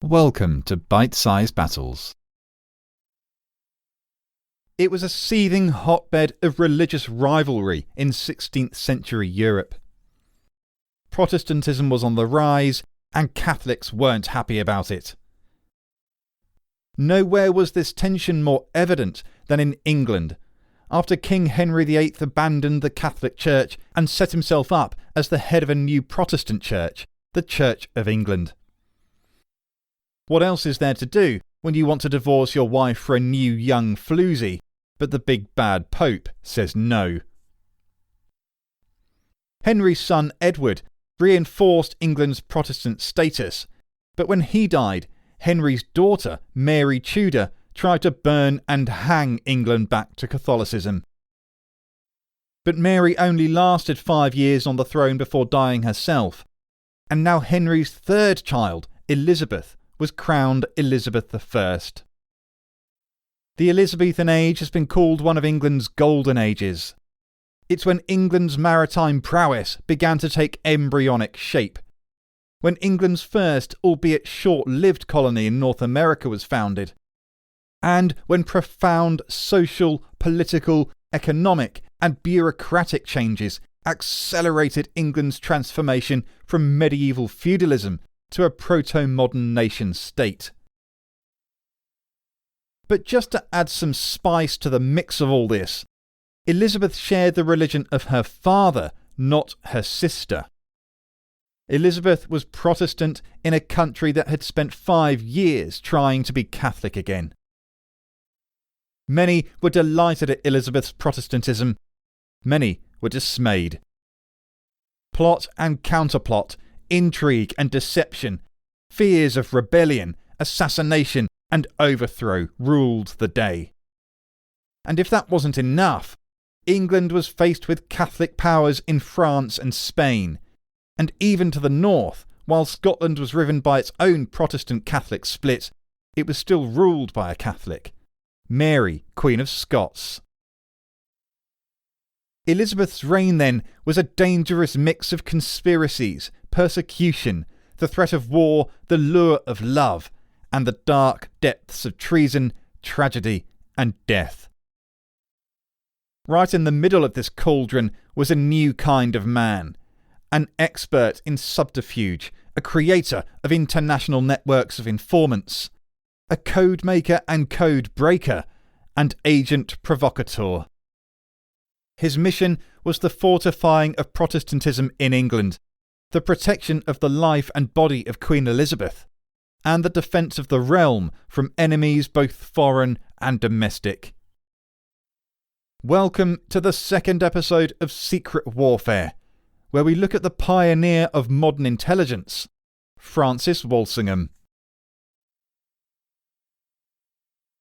Welcome to Bite-Sized Battles. It was a seething hotbed of religious rivalry in 16th century Europe. Protestantism was on the rise, and Catholics weren't happy about it. Nowhere was this tension more evident than in England, after King Henry VIII abandoned the Catholic Church and set himself up as the head of a new Protestant church, the Church of England. What else is there to do when you want to divorce your wife for a new young floozy, but the big bad Pope says no? Henry's son Edward reinforced England's Protestant status, but when he died, Henry's daughter Mary Tudor tried to burn and hang England back to Catholicism. But Mary only lasted 5 years on the throne before dying herself, and now Henry's third child, Elizabeth, was crowned Elizabeth I. The Elizabethan age has been called one of England's golden ages. It's when England's maritime prowess began to take embryonic shape, when England's first, albeit short-lived colony in North America was founded, and when profound social, political, economic and bureaucratic changes accelerated England's transformation from medieval feudalism to a proto-modern nation-state. But just to add some spice to the mix of all this, Elizabeth shared the religion of her father, not her sister. Elizabeth was Protestant in a country that had spent 5 years trying to be Catholic again. Many were delighted at Elizabeth's Protestantism. Many were dismayed. Plot and counterplot, intrigue and deception, fears of rebellion, assassination and overthrow ruled the day. And if that wasn't enough, England was faced with Catholic powers in France and Spain, and even to the north, while Scotland was riven by its own Protestant Catholic split, it was still ruled by a Catholic, Mary, Queen of Scots. Elizabeth's reign, then, was a dangerous mix of conspiracies, persecution, the threat of war, the lure of love, and the dark depths of treason, tragedy, and death. Right in the middle of this cauldron was a new kind of man, an expert in subterfuge, a creator of international networks of informants, a code maker and code breaker, and agent provocateur. His mission was the fortifying of Protestantism in England, the protection of the life and body of Queen Elizabeth, and the defence of the realm from enemies both foreign and domestic. Welcome to the second episode of Secret Warfare, where we look at the pioneer of modern intelligence, Francis Walsingham.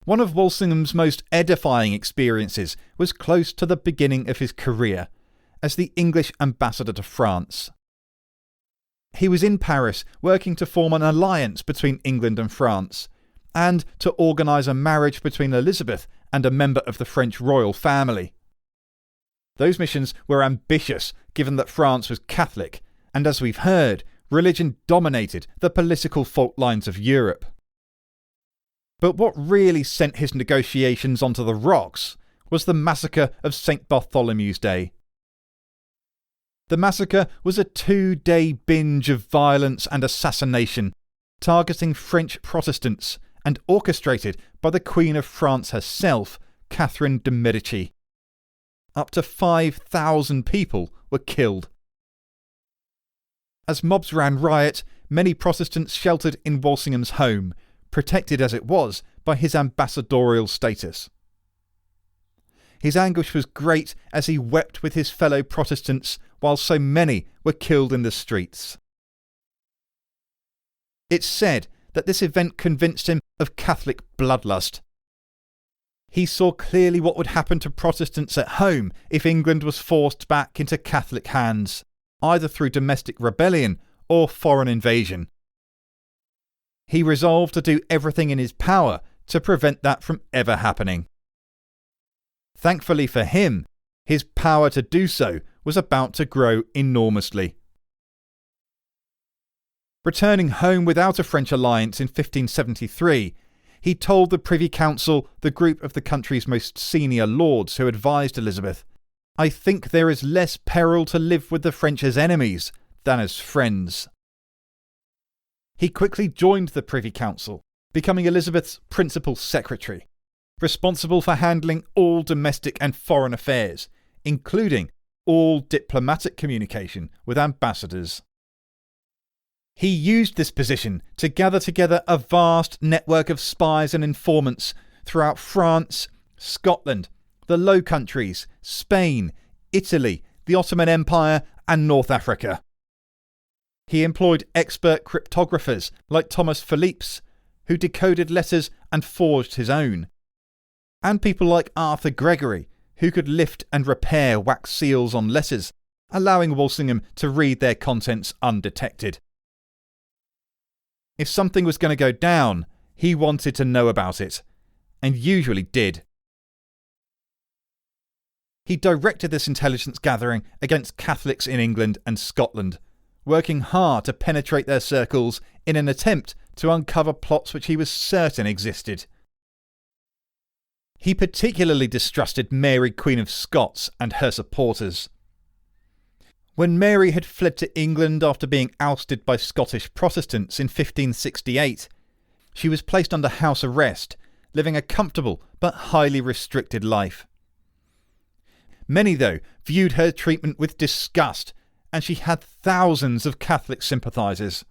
One of Walsingham's most edifying experiences was close to the beginning of his career, as the English ambassador to France. He was in Paris working to form an alliance between England and France, and to organise a marriage between Elizabeth and a member of the French royal family. Those missions were ambitious, given that France was Catholic, and as we've heard, religion dominated the political fault lines of Europe. But what really sent his negotiations onto the rocks was the massacre of St. Bartholomew's Day. The massacre was a 2-day binge of violence and assassination, targeting French Protestants and orchestrated by the Queen of France herself, Catherine de' Medici. Up to 5,000 people were killed. As mobs ran riot, many Protestants sheltered in Walsingham's home, protected as it was by his ambassadorial status. His anguish was great as he wept with his fellow Protestants while so many were killed in the streets. It's said that this event convinced him of Catholic bloodlust. He saw clearly what would happen to Protestants at home if England was forced back into Catholic hands, either through domestic rebellion or foreign invasion. He resolved to do everything in his power to prevent that from ever happening. Thankfully for him, his power to do so was about to grow enormously. Returning home without a French alliance in 1573, he told the Privy Council, the group of the country's most senior lords who advised Elizabeth, "I think there is less peril to live with the French as enemies than as friends." He quickly joined the Privy Council, becoming Elizabeth's principal secretary, responsible for handling all domestic and foreign affairs, including all diplomatic communication with ambassadors. He used this position to gather together a vast network of spies and informants throughout France, Scotland, the Low Countries, Spain, Italy, the Ottoman Empire, and North Africa. He employed expert cryptographers like Thomas Philippes, who decoded letters and forged his own, and people like Arthur Gregory, who could lift and repair wax seals on letters, allowing Walsingham to read their contents undetected. If something was going to go down, he wanted to know about it, and usually did. He directed this intelligence gathering against Catholics in England and Scotland, working hard to penetrate their circles in an attempt to uncover plots which he was certain existed. He particularly distrusted Mary, Queen of Scots, and her supporters. When Mary had fled to England after being ousted by Scottish Protestants in 1568, she was placed under house arrest, living a comfortable but highly restricted life. Many, though, viewed her treatment with disgust, and she had thousands of Catholic sympathisers.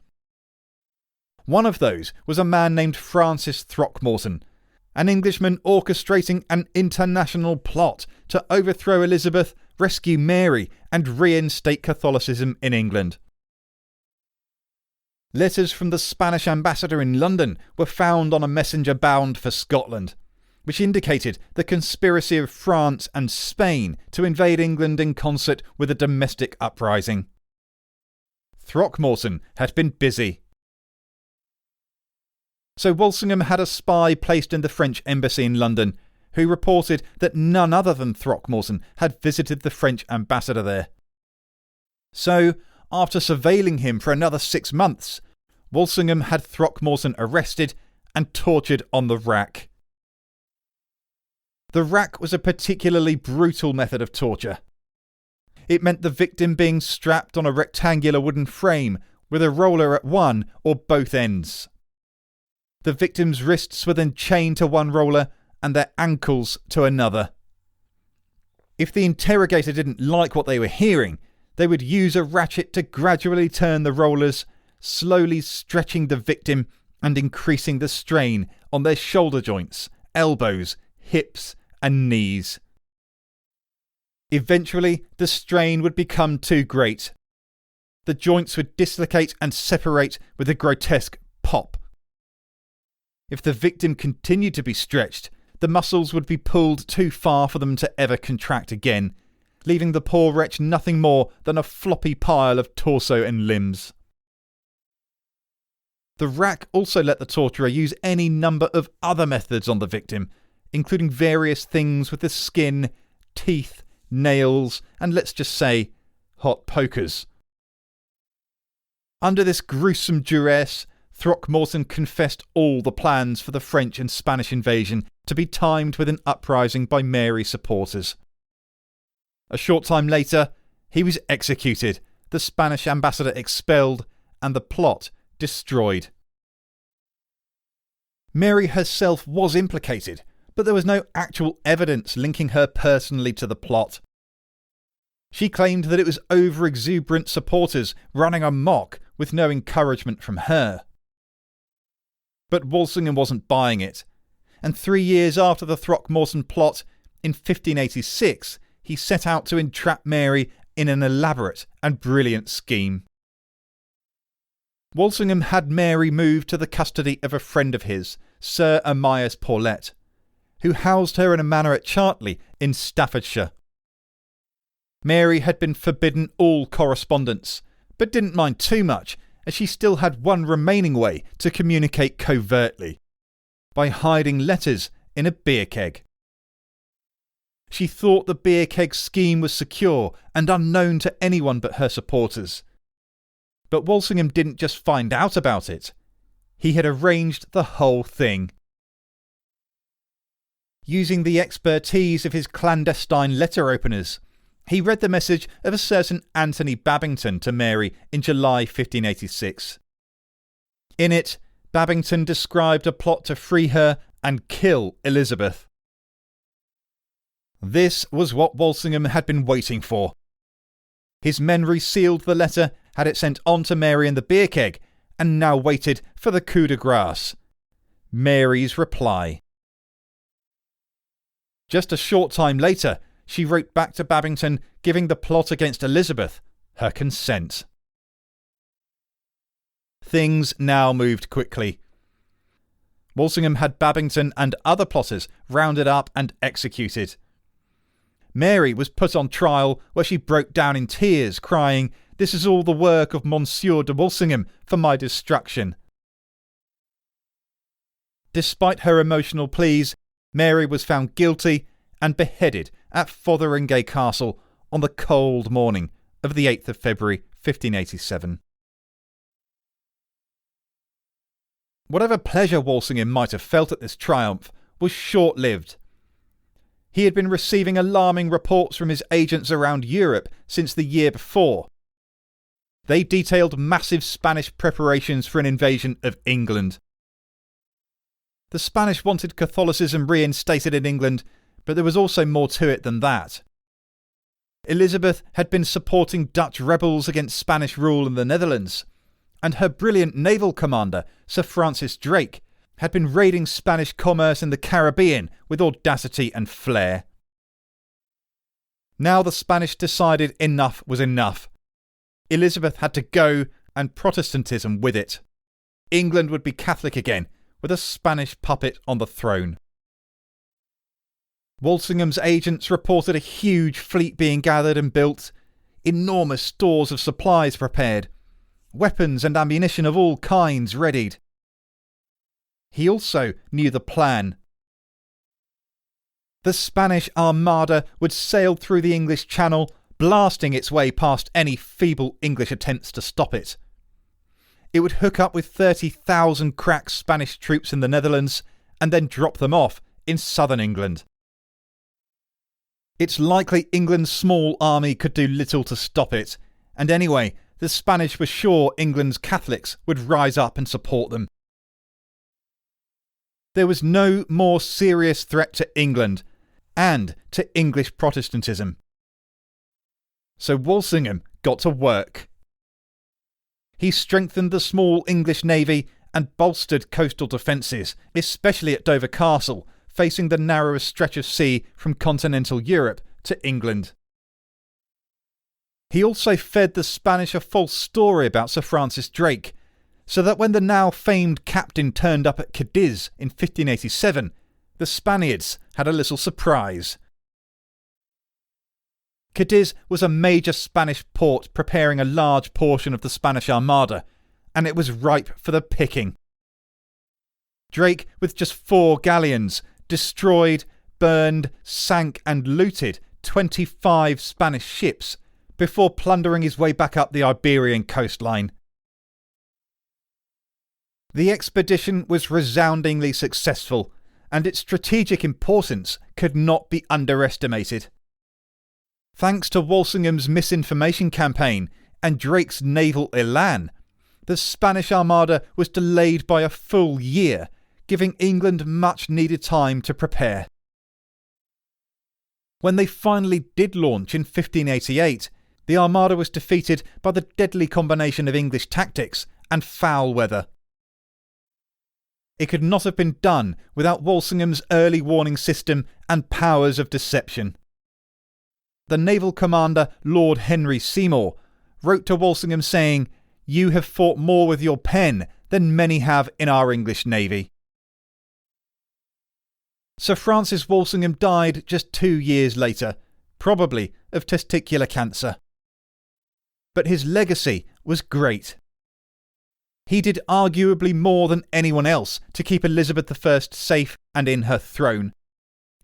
One of those was a man named Francis Throckmorton, an Englishman orchestrating an international plot to overthrow Elizabeth, rescue Mary, and reinstate Catholicism in England. Letters from the Spanish ambassador in London were found on a messenger bound for Scotland, which indicated the conspiracy of France and Spain to invade England in concert with a domestic uprising. Throckmorton had been busy. So Walsingham had a spy placed in the French embassy in London who reported that none other than Throckmorton had visited the French ambassador there. So, after surveilling him for another 6 months, Walsingham had Throckmorton arrested and tortured on the rack. The rack was a particularly brutal method of torture. It meant the victim being strapped on a rectangular wooden frame with a roller at one or both ends. The victim's wrists were then chained to one roller and their ankles to another. If the interrogator didn't like what they were hearing, they would use a ratchet to gradually turn the rollers, slowly stretching the victim and increasing the strain on their shoulder joints, elbows, hips, and knees. Eventually, the strain would become too great. The joints would dislocate and separate with a grotesque pop. If the victim continued to be stretched, the muscles would be pulled too far for them to ever contract again, leaving the poor wretch nothing more than a floppy pile of torso and limbs. The rack also let the torturer use any number of other methods on the victim, including various things with the skin, teeth, nails, and let's just say, hot pokers. Under this gruesome duress, Throckmorton confessed all the plans for the French and Spanish invasion to be timed with an uprising by Mary's supporters. A short time later, he was executed, the Spanish ambassador expelled, and the plot destroyed. Mary herself was implicated, but there was no actual evidence linking her personally to the plot. She claimed that it was over-exuberant supporters running amok with no encouragement from her. But Walsingham wasn't buying it, and 3 years after the Throckmorton plot, in 1586, he set out to entrap Mary in an elaborate and brilliant scheme. Walsingham had Mary moved to the custody of a friend of his, Sir Amias Paulet, who housed her in a manor at Chartley in Staffordshire. Mary had been forbidden all correspondence, but didn't mind too much, as she still had one remaining way to communicate covertly, by hiding letters in a beer keg. She thought the beer keg scheme was secure and unknown to anyone but her supporters. But Walsingham didn't just find out about it. He had arranged the whole thing. Using the expertise of his clandestine letter openers, he read the message of a certain Anthony Babington to Mary in July 1586. In it, Babington described a plot to free her and kill Elizabeth. This was what Walsingham had been waiting for. His men resealed the letter, had it sent on to Mary in the beer keg, and now waited for the coup de grace. Mary's reply. Just a short time later, she wrote back to Babington giving the plot against Elizabeth her consent. Things now moved quickly. Walsingham had Babington and other plotters rounded up and executed. Mary was put on trial, where she broke down in tears, crying, "This is all the work of Monsieur de Walsingham for my destruction." Despite her emotional pleas, Mary was found guilty and beheaded at Fotheringay Castle on the cold morning of the 8th of February 1587. Whatever pleasure Walsingham might have felt at this triumph was short-lived. He had been receiving alarming reports from his agents around Europe since the year before. They detailed massive Spanish preparations for an invasion of England. The Spanish wanted Catholicism reinstated in England, but there was also more to it than that. Elizabeth had been supporting Dutch rebels against Spanish rule in the Netherlands, and her brilliant naval commander, Sir Francis Drake, had been raiding Spanish commerce in the Caribbean with audacity and flair. Now the Spanish decided enough was enough. Elizabeth had to go, and Protestantism with it. England would be Catholic again, with a Spanish puppet on the throne. Walsingham's agents reported a huge fleet being gathered and built, enormous stores of supplies prepared, weapons and ammunition of all kinds readied. He also knew the plan. The Spanish Armada would sail through the English Channel, blasting its way past any feeble English attempts to stop it. It would hook up with 30,000 crack Spanish troops in the Netherlands and then drop them off in southern England. It's likely England's small army could do little to stop it, and anyway, the Spanish were sure England's Catholics would rise up and support them. There was no more serious threat to England and to English Protestantism. So Walsingham got to work. He strengthened the small English navy and bolstered coastal defences, especially at Dover Castle, facing the narrowest stretch of sea from continental Europe to England. He also fed the Spanish a false story about Sir Francis Drake, so that when the now famed captain turned up at Cadiz in 1587, the Spaniards had a little surprise. Cadiz was a major Spanish port preparing a large portion of the Spanish Armada, and it was ripe for the picking. Drake, with just 4 galleons, destroyed, burned, sank and looted 25 Spanish ships before plundering his way back up the Iberian coastline. The expedition was resoundingly successful, and its strategic importance could not be underestimated. Thanks to Walsingham's misinformation campaign and Drake's naval elan, the Spanish Armada was delayed by a full year, giving England much needed time to prepare. When they finally did launch in 1588, the Armada was defeated by the deadly combination of English tactics and foul weather. It could not have been done without Walsingham's early warning system and powers of deception. The naval commander, Lord Henry Seymour, wrote to Walsingham saying, "You have fought more with your pen than many have in our English navy." Sir Francis Walsingham died just 2 years later, probably of testicular cancer. But his legacy was great. He did arguably more than anyone else to keep Elizabeth I safe and in her throne,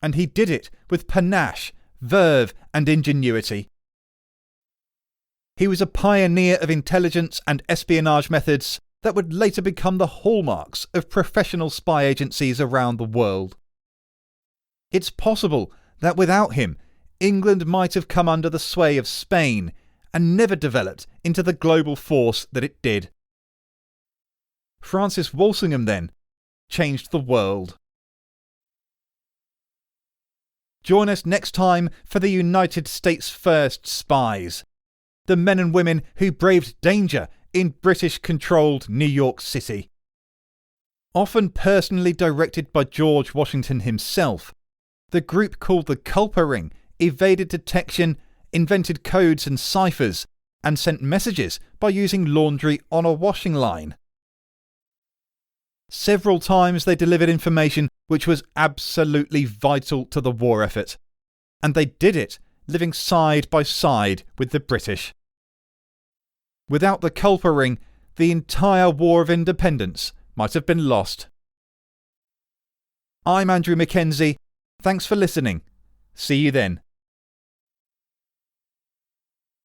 and he did it with panache, verve and ingenuity. He was a pioneer of intelligence and espionage methods that would later become the hallmarks of professional spy agencies around the world. It's possible that without him, England might have come under the sway of Spain and never developed into the global force that it did. Francis Walsingham, then, changed the world. Join us next time for the United States' first spies, the men and women who braved danger in British-controlled New York City. Often personally directed by George Washington himself, the group called the Culper Ring evaded detection, invented codes and ciphers, and sent messages by using laundry on a washing line. Several times they delivered information which was absolutely vital to the war effort, and they did it living side by side with the British. Without the Culper Ring, the entire War of Independence might have been lost. I'm Andrew Mackenzie. Thanks for listening. See you then.